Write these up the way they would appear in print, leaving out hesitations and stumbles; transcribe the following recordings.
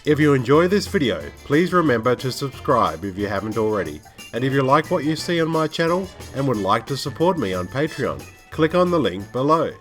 If you enjoy this video, please remember to subscribe if you haven't already. And if you like what you see on my channel and would like to support me on Patreon, click on the link below.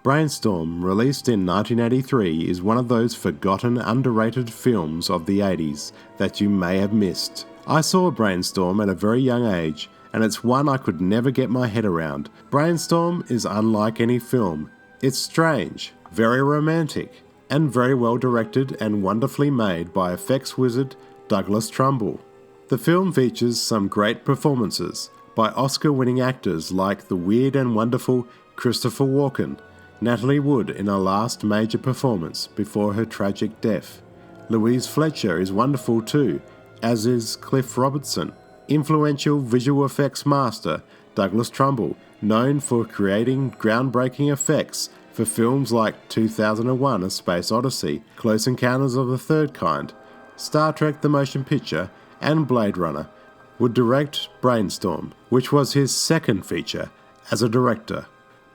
Brainstorm, released in 1983, is one of those forgotten, underrated films of the 80s that you may have missed. I saw Brainstorm at a very young age, and it's one I could never get my head around. Brainstorm is unlike any film. It's strange, very romantic, and very well directed and wonderfully made by effects wizard Douglas Trumbull. The film features some great performances by Oscar-winning actors like the weird and wonderful Christopher Walken, Natalie Wood in her last major performance before her tragic death. Louise Fletcher is wonderful too, as is Cliff Robertson. Influential visual effects master Douglas Trumbull, known for creating groundbreaking effects for films like 2001: A Space Odyssey, Close Encounters of the Third Kind, Star Trek the Motion Picture, and Blade Runner, would direct Brainstorm, which was his second feature as a director.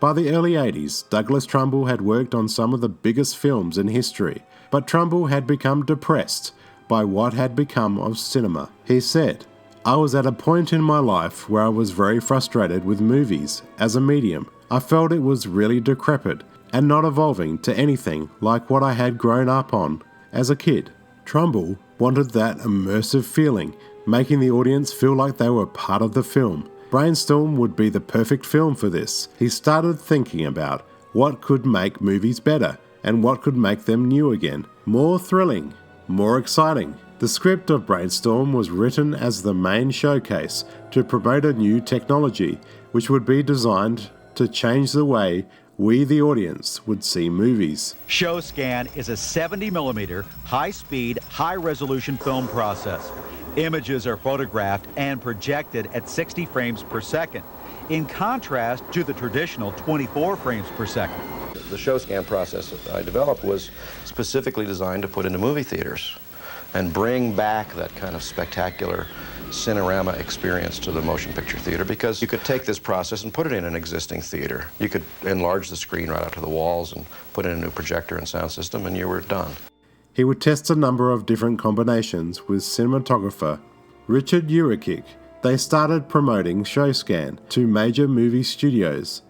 By the early 80s, Douglas Trumbull had worked on some of the biggest films in history, but Trumbull had become depressed by what had become of cinema. He said, "I was at a point in my life where I was very frustrated with movies as a medium. I felt it was really decrepit and not evolving to anything like what I had grown up on as a kid." Trumbull wanted that immersive feeling, making the audience feel like they were part of the film. Brainstorm would be the perfect film for this. He started thinking about what could make movies better and what could make them new again, more thrilling, more exciting. The script of Brainstorm was written as the main showcase to promote a new technology which would be designed to change the way we, the audience, would see movies. ShowScan is a 70mm, high-speed, high-resolution film process. Images are photographed and projected at 60 frames per second, in contrast to the traditional 24 frames per second. The ShowScan process that I developed was specifically designed to put into movie theaters and bring back that kind of spectacular Cinerama experience to the motion picture theater, because you could take this process and put it in an existing theater. You could enlarge the screen right out to the walls and put in a new projector and sound system, and you were done. He would test a number of different combinations with cinematographer Richard Urikik. They started promoting ShowScan to major movie studios.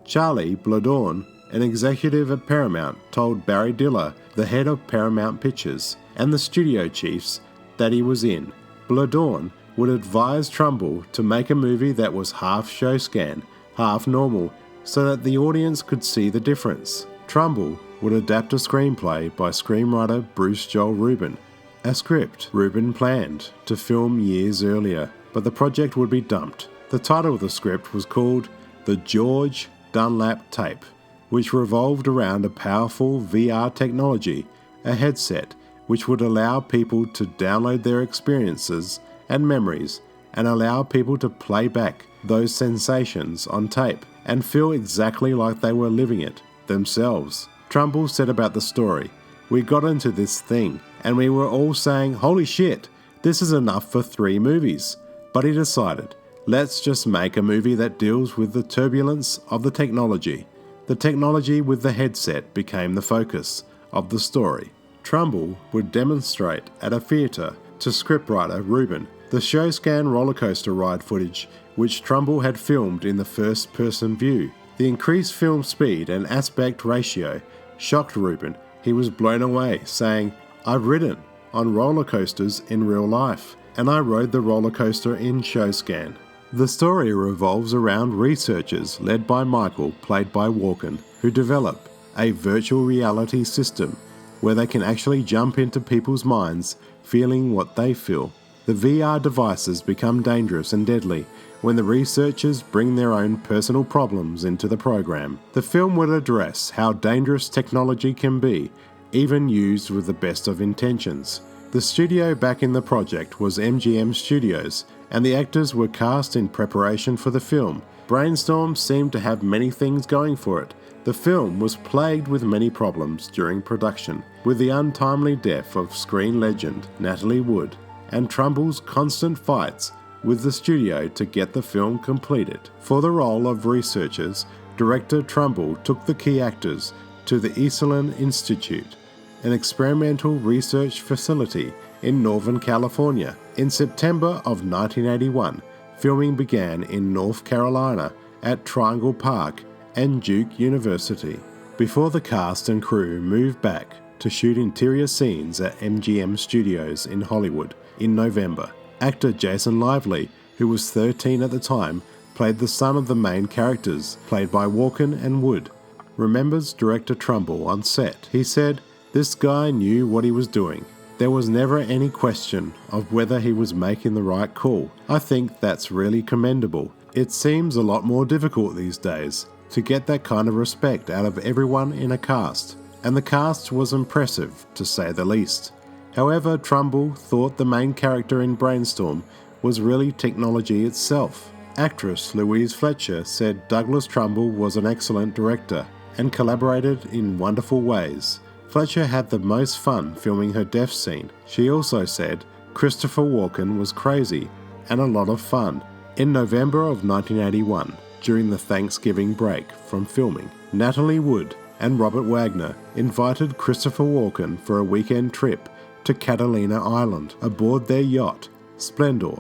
Charlie Bladorn, an executive at Paramount, told Barry Diller, the head of Paramount Pictures, and the studio chiefs that he was in. Bladorn would advise Trumbull to make a movie that was half ShowScan, half normal, so that the audience could see the difference. Trumbull would adapt a screenplay by screenwriter Bruce Joel Rubin, a script Rubin planned to film years earlier, but the project would be dumped. The title of the script was called The George Dunlap Tape, which revolved around a powerful VR technology, a headset which would allow people to download their experiences and memories and allow people to play back those sensations on tape and feel exactly like they were living it themselves. Trumbull said about the story, "We got into this thing and we were all saying, 'Holy shit, this is enough for 3 movies. But he decided, let's just make a movie that deals with the turbulence of the technology. The technology with the headset became the focus of the story." Trumbull would demonstrate at a theatre to scriptwriter Rubin the ShowScan roller coaster ride footage which Trumbull had filmed in the first-person view. The increased film speed and aspect ratio shocked Rubin. He was blown away, saying, "I've ridden on roller coasters in real life, and I rode the roller coaster in ShowScan." The story revolves around researchers led by Michael, played by Walken, who develop a virtual reality system where they can actually jump into people's minds, feeling what they feel. The VR devices become dangerous and deadly when the researchers bring their own personal problems into the program. The film would address how dangerous technology can be, even used with the best of intentions. The studio backing the project was MGM Studios, and the actors were cast in preparation for the film. Brainstorm seemed to have many things going for it. The film was plagued with many problems during production, with the untimely death of screen legend Natalie Wood, and Trumbull's constant fights with the studio to get the film completed. For the role of researchers, director Trumbull took the key actors to the Esalen Institute, an experimental research facility in Northern California. In September of 1981, filming began in North Carolina at Triangle Park and Duke University, before the cast and crew moved back to shoot interior scenes at MGM Studios in Hollywood in November. Actor Jason Lively, who was 13 at the time, played the son of the main characters, played by Walken and Wood. Remembers director Trumbull on set. He said, "This guy knew what he was doing. There was never any question of whether he was making the right call. I think that's really commendable. It seems a lot more difficult these days to get that kind of respect out of everyone in a cast, and the cast was impressive, to say the least." However, Trumbull thought the main character in Brainstorm was really technology itself. Actress Louise Fletcher said Douglas Trumbull was an excellent director and collaborated in wonderful ways. Fletcher had the most fun filming her death scene. She also said Christopher Walken was crazy and a lot of fun. In November of 1981, during the Thanksgiving break from filming, Natalie Wood and Robert Wagner invited Christopher Walken for a weekend trip to Catalina Island aboard their yacht, Splendor.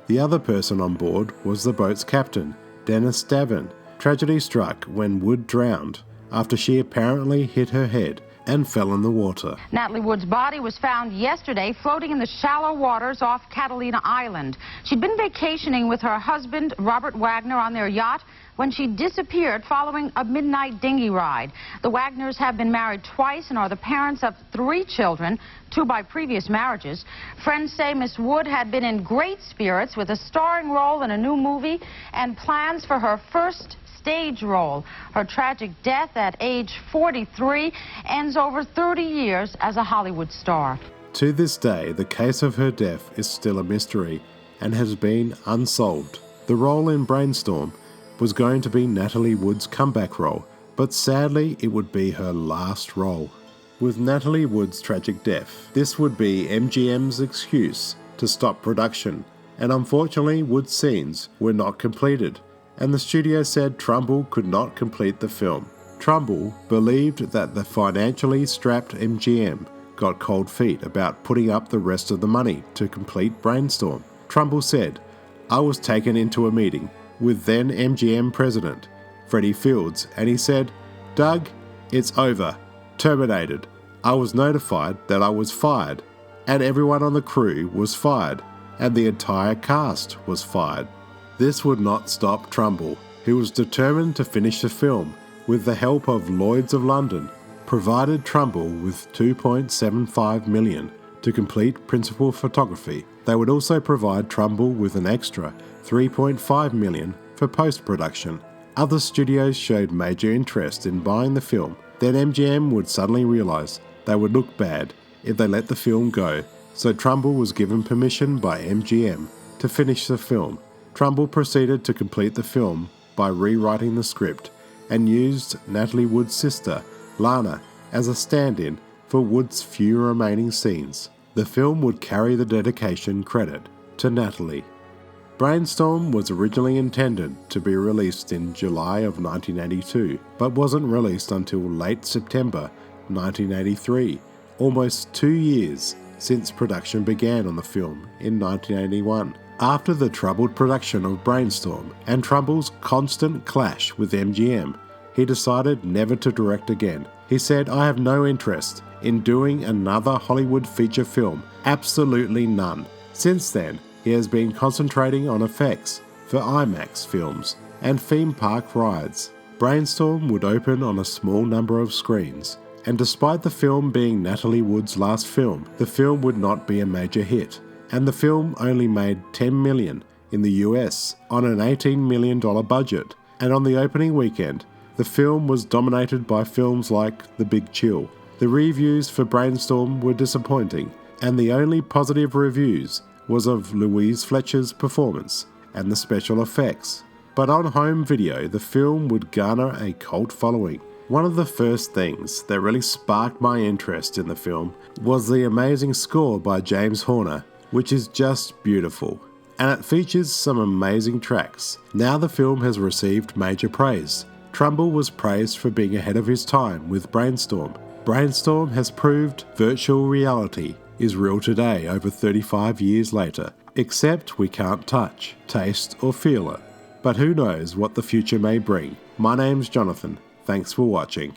The other person on board was the boat's captain, Dennis Davin. Tragedy struck when Wood drowned after she apparently hit her head and fell in the water. Natalie Wood's body was found yesterday floating in the shallow waters off Catalina Island. She'd been vacationing with her husband, Robert Wagner, on their yacht when she disappeared following a midnight dinghy ride. The Wagners have been married twice and are the parents of 3 children, 2 by previous marriages. Friends say Miss Wood had been in great spirits with a starring role in a new movie and plans for her first stage role. Her tragic death at age 43 ends over 30 years as a Hollywood star. To this day, the case of her death is still a mystery and has been unsolved. The role in Brainstorm was going to be Natalie Wood's comeback role, but sadly it would be her last role. With Natalie Wood's tragic death, this would be MGM's excuse to stop production, and unfortunately Wood's scenes were not completed, and the studio said Trumbull could not complete the film. Trumbull believed that the financially strapped MGM got cold feet about putting up the rest of the money to complete Brainstorm. Trumbull said, "I was taken into a meeting with then MGM president, Freddie Fields, and he said, 'Doug, it's over. Terminated. I was notified that I was fired, and everyone on the crew was fired, and the entire cast was fired.'" This would not stop Trumbull, who was determined to finish the film with the help of Lloyd's of London, provided Trumbull with $2.75 million to complete principal photography. They would also provide Trumbull with an extra $3.5 million for post-production. Other studios showed major interest in buying the film. Then MGM would suddenly realise they would look bad if they let the film go, so Trumbull was given permission by MGM to finish the film. Trumbull proceeded to complete the film by rewriting the script and used Natalie Wood's sister, Lana, as a stand-in for Wood's few remaining scenes. The film would carry the dedication credit to Natalie. Brainstorm was originally intended to be released in July of 1982, but wasn't released until late September 1983, almost 2 years since production began on the film in 1981. After the troubled production of Brainstorm and Trumbull's constant clash with MGM, he decided never to direct again. He said, "I have no interest in doing another Hollywood feature film, absolutely none." Since then, he has been concentrating on effects for IMAX films and theme park rides. Brainstorm would open on a small number of screens, and despite the film being Natalie Wood's last film, the film would not be a major hit, and the film only made $10 million in the US on an $18 million budget, and on the opening weekend, the film was dominated by films like The Big Chill. The reviews for Brainstorm were disappointing, and the only positive reviews was of Louise Fletcher's performance and the special effects. But on home video, the film would garner a cult following. One of the first things that really sparked my interest in the film was the amazing score by James Horner, which is just beautiful, and it features some amazing tracks. Now the film has received major praise. Trumbull was praised for being ahead of his time with Brainstorm, Brainstorm has proved virtual reality is real today over 35 years later, except we can't touch, taste or feel it. But who knows what the future may bring. My name's Jonathan. Thanks for watching.